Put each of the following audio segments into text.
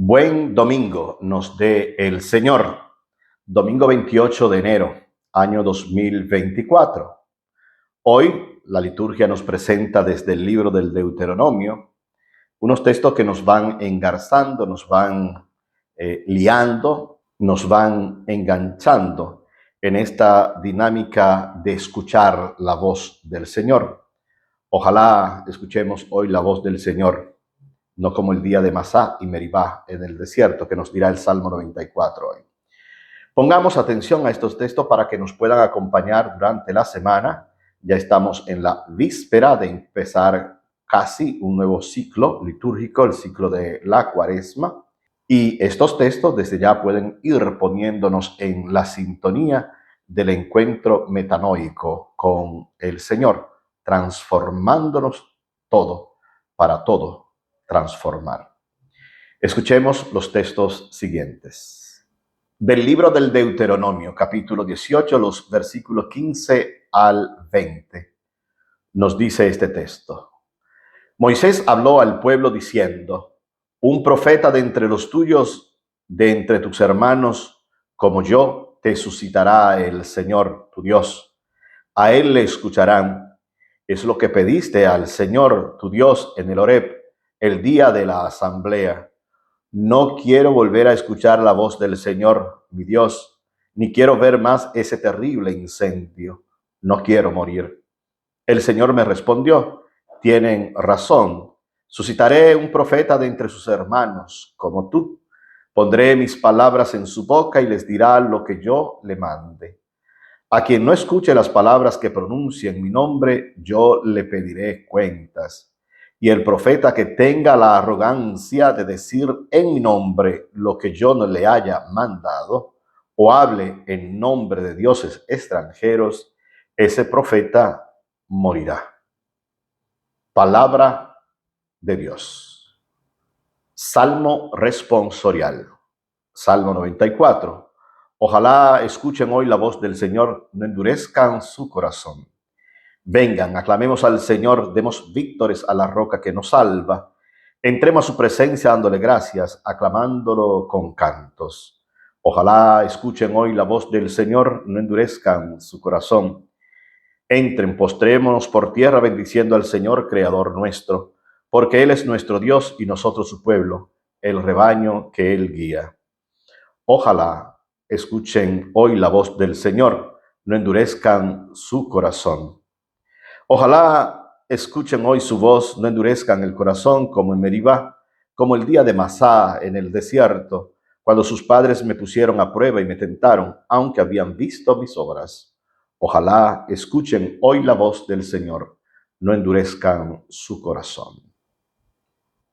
Buen domingo nos dé el Señor. Domingo 28 de enero, año 2024. Hoy la liturgia nos presenta desde el libro del Deuteronomio unos textos que nos van engarzando, nos van liando, nos van enganchando en esta dinámica de escuchar la voz del Señor. Ojalá escuchemos hoy la voz del Señor, no como el día de Masá y Meribá en el desierto, que nos dirá el Salmo 94 hoy. Pongamos atención a estos textos para que nos puedan acompañar durante la semana. Ya estamos en la víspera de empezar casi un nuevo ciclo litúrgico, el ciclo de la Cuaresma. Y estos textos desde ya pueden ir poniéndonos en la sintonía del encuentro metanoico con el Señor, transformándonos todo para todo transformar. Escuchemos los textos siguientes. Del libro del Deuteronomio, capítulo 18, los versículos 15 al 20. Nos dice este texto. Moisés habló al pueblo diciendo: un profeta de entre los tuyos, de entre tus hermanos, como yo, te suscitará el Señor, tu Dios. A él le escucharán. Es lo que pediste al Señor, tu Dios, en el Horeb, el día de la asamblea. No quiero volver a escuchar la voz del Señor, mi Dios, ni quiero ver más ese terrible incendio. No quiero morir. El Señor me respondió: tienen razón. Suscitaré un profeta de entre sus hermanos, como tú. Pondré mis palabras en su boca y les dirá lo que yo le mande. A quien no escuche las palabras que pronuncie en mi nombre, yo le pediré cuentas. Y el profeta que tenga la arrogancia de decir en mi nombre lo que yo no le haya mandado, o hable en nombre de dioses extranjeros, ese profeta morirá. Palabra de Dios. Salmo responsorial. Salmo 94. Ojalá escuchen hoy la voz del Señor, no endurezcan su corazón. Vengan, aclamemos al Señor, demos víctores a la roca que nos salva. Entremos a su presencia dándole gracias, aclamándolo con cantos. Ojalá escuchen hoy la voz del Señor, no endurezcan su corazón. Entren, postrémonos por tierra bendiciendo al Señor, Creador nuestro, porque Él es nuestro Dios y nosotros su pueblo, el rebaño que Él guía. Ojalá escuchen hoy la voz del Señor, no endurezcan su corazón. Ojalá escuchen hoy su voz, no endurezcan el corazón como en Meribá, como el día de Masá en el desierto, cuando sus padres me pusieron a prueba y me tentaron, aunque habían visto mis obras. Ojalá escuchen hoy la voz del Señor, no endurezcan su corazón.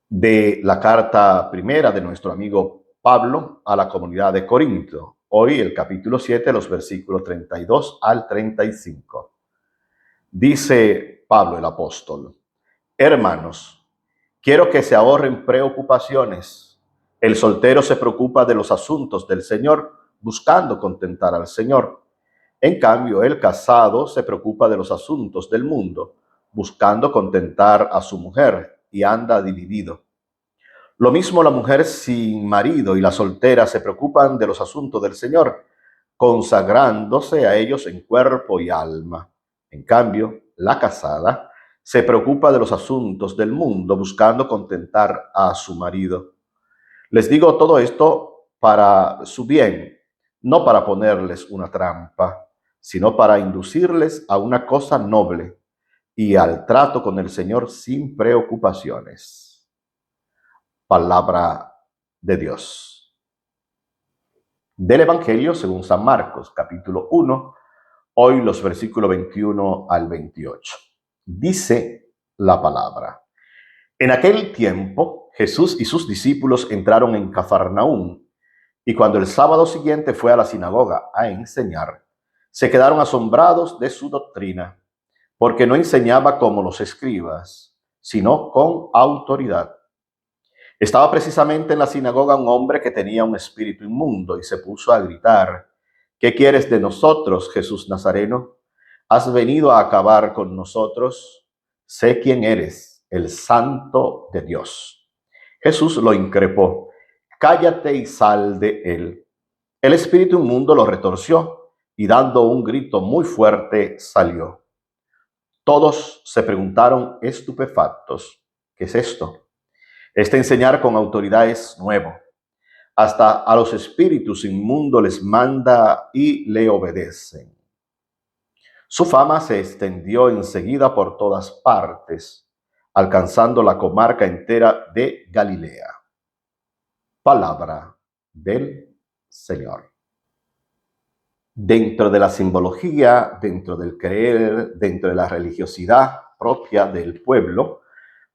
De la carta primera de nuestro amigo Pablo a la comunidad de Corinto. Hoy el capítulo 7, los versículos 32 al 35. Dice Pablo el apóstol: hermanos, quiero que se ahorren preocupaciones. El soltero se preocupa de los asuntos del Señor, buscando contentar al Señor. En cambio, el casado se preocupa de los asuntos del mundo, buscando contentar a su mujer, y anda dividido. Lo mismo la mujer sin marido y la soltera se preocupan de los asuntos del Señor, consagrándose a ellos en cuerpo y alma. En cambio, la casada se preocupa de los asuntos del mundo, buscando contentar a su marido. Les digo todo esto para su bien, no para ponerles una trampa, sino para inducirles a una cosa noble y al trato con el Señor sin preocupaciones. Palabra de Dios. Del Evangelio según San Marcos, capítulo 1, hoy los versículos 21 al 28. Dice la palabra: en aquel tiempo, Jesús y sus discípulos entraron en Cafarnaúm, y cuando el sábado siguiente fue a la sinagoga a enseñar, se quedaron asombrados de su doctrina, porque no enseñaba como los escribas, sino con autoridad. Estaba precisamente en la sinagoga un hombre que tenía un espíritu inmundo y se puso a gritar: ¿qué quieres de nosotros, Jesús Nazareno? ¿Has venido a acabar con nosotros? Sé quién eres, el Santo de Dios. Jesús lo increpó: cállate y sal de él. El espíritu inmundo lo retorció y dando un grito muy fuerte salió. Todos se preguntaron estupefactos, ¿qué es esto? Este enseñar con autoridad es nuevo. Hasta a los espíritus inmundos les manda y le obedecen. Su fama se extendió enseguida por todas partes, alcanzando la comarca entera de Galilea. Palabra del Señor. Dentro de la simbología, dentro del creer, dentro de la religiosidad propia del pueblo,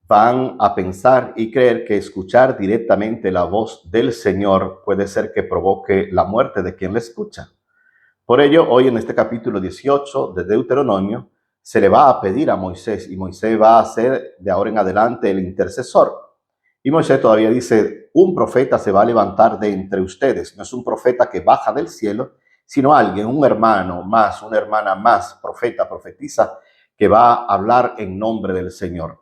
van a pensar y creer que escuchar directamente la voz del Señor puede ser que provoque la muerte de quien le escucha. Por ello, hoy en este capítulo 18 de Deuteronomio, se le va a pedir a Moisés, y Moisés va a ser de ahora en adelante el intercesor. Y Moisés todavía dice, un profeta se va a levantar de entre ustedes. No es un profeta que baja del cielo, sino alguien, un hermano más, una hermana más, profeta, profetiza, que va a hablar en nombre del Señor.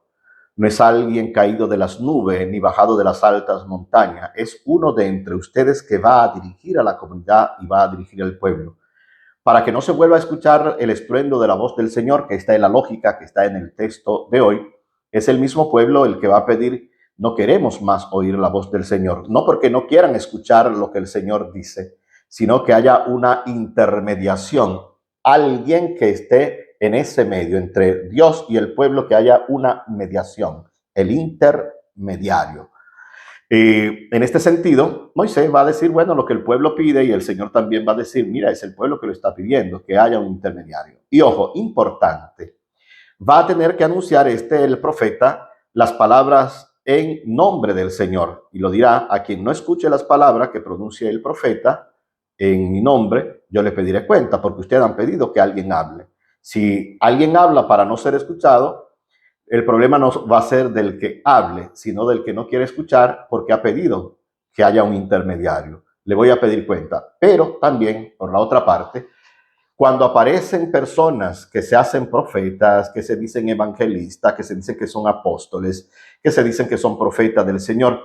No es alguien caído de las nubes ni bajado de las altas montañas. Es uno de entre ustedes que va a dirigir a la comunidad y va a dirigir al pueblo. Para que no se vuelva a escuchar el estruendo de la voz del Señor, que está en la lógica, que está en el texto de hoy, es el mismo pueblo el que va a pedir, no queremos más oír la voz del Señor. No porque no quieran escuchar lo que el Señor dice, sino que haya una intermediación, alguien que esté en ese medio, entre Dios y el pueblo, que haya una mediación, el intermediario. En este sentido, Moisés va a decir, bueno, lo que el pueblo pide, y el Señor también va a decir, mira, es el pueblo que lo está pidiendo, que haya un intermediario. Y ojo, importante, va a tener que anunciar el profeta, las palabras en nombre del Señor, y lo dirá a quien no escuche las palabras que pronuncie el profeta en mi nombre, yo le pediré cuenta, porque ustedes han pedido que alguien hable. Si alguien habla para no ser escuchado, el problema no va a ser del que hable, sino del que no quiere escuchar porque ha pedido que haya un intermediario. Le voy a pedir cuenta. Pero también, por la otra parte, cuando aparecen personas que se hacen profetas, que se dicen evangelistas, que se dicen que son apóstoles, que se dicen que son profetas del Señor,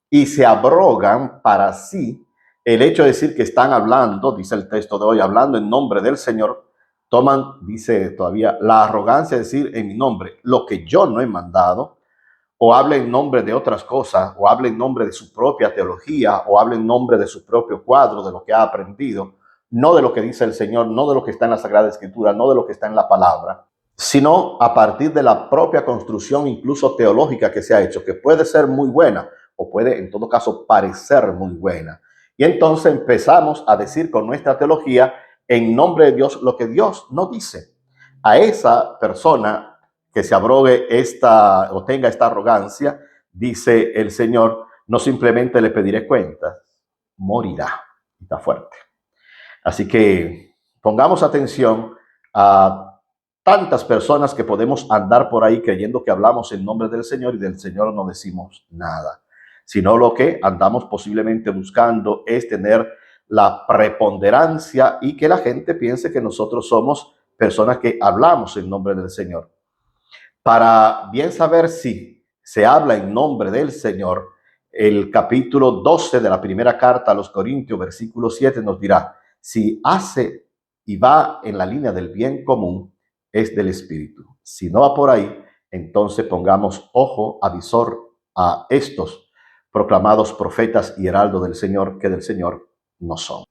y se abrogan para sí el hecho de decir que están hablando, dice el texto de hoy, hablando en nombre del Señor, toman, dice todavía, la arrogancia de decir en mi nombre lo que yo no he mandado, o habla en nombre de otras cosas, o habla en nombre de su propia teología, o habla en nombre de su propio cuadro, de lo que ha aprendido, no de lo que dice el Señor, no de lo que está en la Sagrada Escritura, no de lo que está en la palabra, sino a partir de la propia construcción, incluso teológica, que se ha hecho, que puede ser muy buena, o puede en todo caso parecer muy buena. Y entonces empezamos a decir con nuestra teología en nombre de Dios lo que Dios no dice. A esa persona que se abrogue esta o tenga esta arrogancia, dice el Señor, no simplemente le pediré cuentas, morirá. Está fuerte. Así que pongamos atención a tantas personas que podemos andar por ahí creyendo que hablamos en nombre del Señor y del Señor no decimos nada, sino lo que andamos posiblemente buscando es tener la preponderancia y que la gente piense que nosotros somos personas que hablamos en nombre del Señor. Para bien saber si se habla en nombre del Señor, el capítulo 12 de la primera carta a los Corintios, versículo 7, nos dirá, si hace y va en la línea del bien común, es del Espíritu. Si no va por ahí, entonces pongamos ojo, avisor a estos proclamados profetas y heraldos del Señor, que del Señor no son.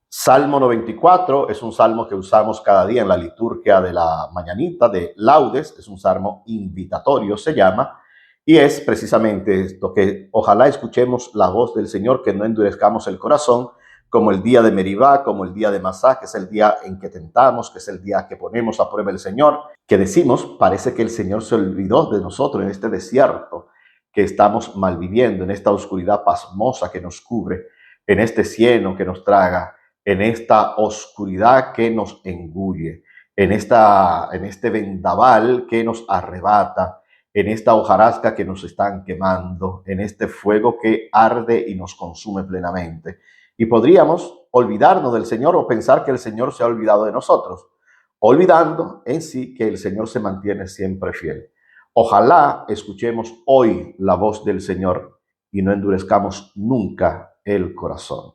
Salmo 94 es un salmo que usamos cada día en la liturgia de la mañanita de laudes, es un salmo invitatorio, se llama, y es precisamente esto, que ojalá escuchemos la voz del Señor, que no endurezcamos el corazón, como el día de Meribá, como el día de Masá, que es el día en que tentamos, que es el día que ponemos a prueba el Señor, que decimos, parece que el Señor se olvidó de nosotros en este desierto que estamos malviviendo, en esta oscuridad pasmosa que nos cubre, en este cieno que nos traga, en esta oscuridad que nos engulle, en este vendaval que nos arrebata, en esta hojarasca que nos están quemando, en este fuego que arde y nos consume plenamente. Y podríamos olvidarnos del Señor o pensar que el Señor se ha olvidado de nosotros, olvidando en sí que el Señor se mantiene siempre fiel. Ojalá escuchemos hoy la voz del Señor y no endurezcamos nunca el corazón.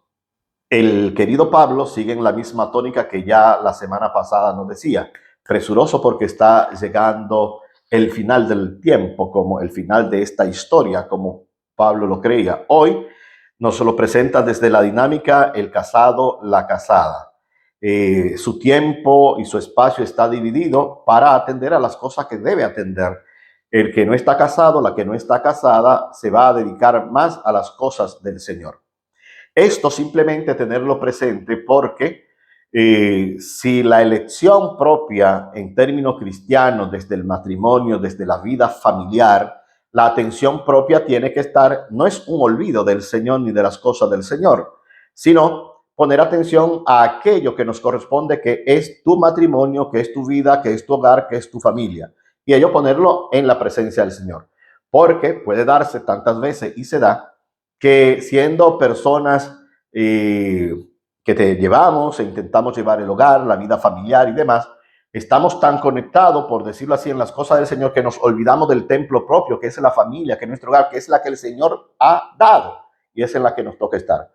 El querido Pablo sigue en la misma tónica que ya la semana pasada nos decía, presuroso porque está llegando el final del tiempo, como el final de esta historia, como Pablo lo creía. Hoy nos lo presenta desde la dinámica el casado, la casada. Su tiempo y su espacio está dividido para atender a las cosas que debe atender. El que no está casado, la que no está casada, se va a dedicar más a las cosas del Señor. Esto simplemente tenerlo presente porque si la elección propia en términos cristianos, desde el matrimonio, desde la vida familiar, la atención propia tiene que estar, no es un olvido del Señor ni de las cosas del Señor, sino poner atención a aquello que nos corresponde, que es tu matrimonio, que es tu vida, que es tu hogar, que es tu familia. Y ello ponerlo en la presencia del Señor. Porque puede darse tantas veces y se da que siendo personas que te llevamos e intentamos llevar el hogar, la vida familiar y demás, estamos tan conectados, por decirlo así, en las cosas del Señor que nos olvidamos del templo propio, que es la familia, que es nuestro hogar, que es la que el Señor ha dado y es en la que nos toca estar.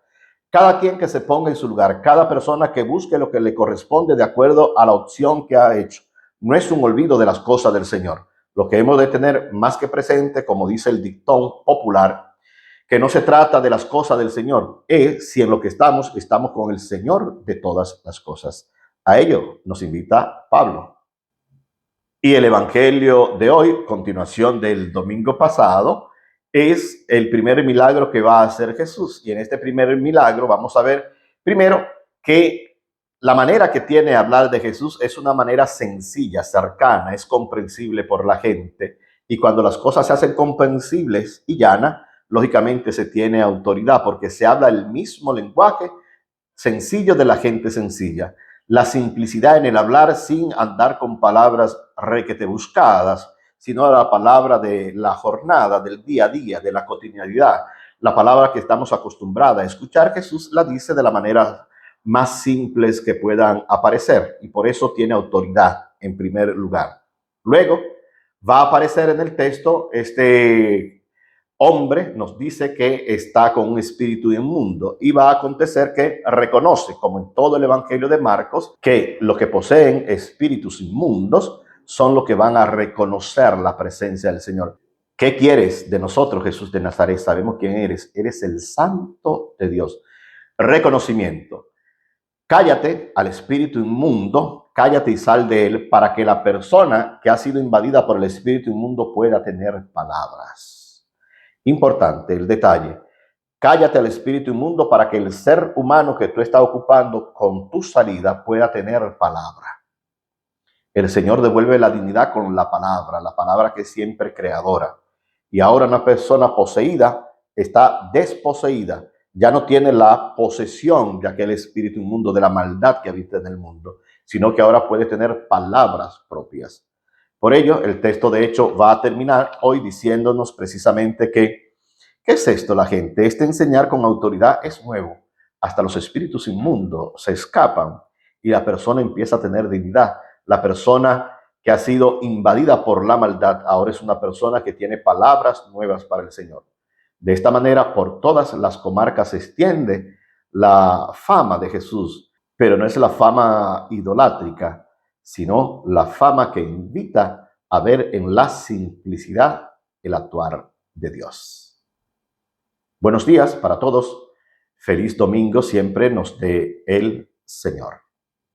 Cada quien que se ponga en su lugar, cada persona que busque lo que le corresponde de acuerdo a la opción que ha hecho. No es un olvido de las cosas del Señor. Lo que hemos de tener más que presente, como dice el dictón popular, que no se trata de las cosas del Señor, es si en lo que estamos con el Señor de todas las cosas. A ello nos invita Pablo. Y el Evangelio de hoy, continuación del domingo pasado, es el primer milagro que va a hacer Jesús. Y en este primer milagro vamos a ver primero que la manera que tiene hablar de Jesús es una manera sencilla, cercana, es comprensible por la gente. Y cuando las cosas se hacen comprensibles y llanas, lógicamente se tiene autoridad porque se habla el mismo lenguaje sencillo de la gente sencilla. La simplicidad en el hablar sin andar con palabras requete buscadas, sino la palabra de la jornada, del día a día, de la cotidianidad. La palabra que estamos acostumbrados a escuchar, Jesús la dice de la manera más simples que puedan aparecer y por eso tiene autoridad en primer lugar. Luego va a aparecer en el texto este hombre, nos dice que está con un espíritu inmundo y va a acontecer que reconoce, como en todo el Evangelio de Marcos, que los que poseen espíritus inmundos son los que van a reconocer la presencia del Señor. ¿Qué quieres de nosotros, Jesús de Nazaret? Sabemos quién eres. Eres el Santo de Dios. Reconocimiento. Cállate al espíritu inmundo, cállate y sal de él para que la persona que ha sido invadida por el espíritu inmundo pueda tener palabras. Importante el detalle. Cállate al espíritu inmundo para que el ser humano que tú estás ocupando con tu salida pueda tener palabra. El Señor devuelve la dignidad con la palabra que es siempre creadora. Y ahora una persona poseída está desposeída. Ya no tiene la posesión de aquel espíritu inmundo, de la maldad que habita en el mundo, sino que ahora puede tener palabras propias. Por ello, el texto de hecho va a terminar hoy diciéndonos precisamente que, ¿qué es esto la gente? Este enseñar con autoridad es nuevo. Hasta los espíritus inmundos se escapan y la persona empieza a tener dignidad. La persona que ha sido invadida por la maldad ahora es una persona que tiene palabras nuevas para el Señor. De esta manera, por todas las comarcas se extiende la fama de Jesús, pero no es la fama idolátrica, sino la fama que invita a ver en la simplicidad el actuar de Dios. Buenos días para todos. Feliz domingo siempre nos dé el Señor.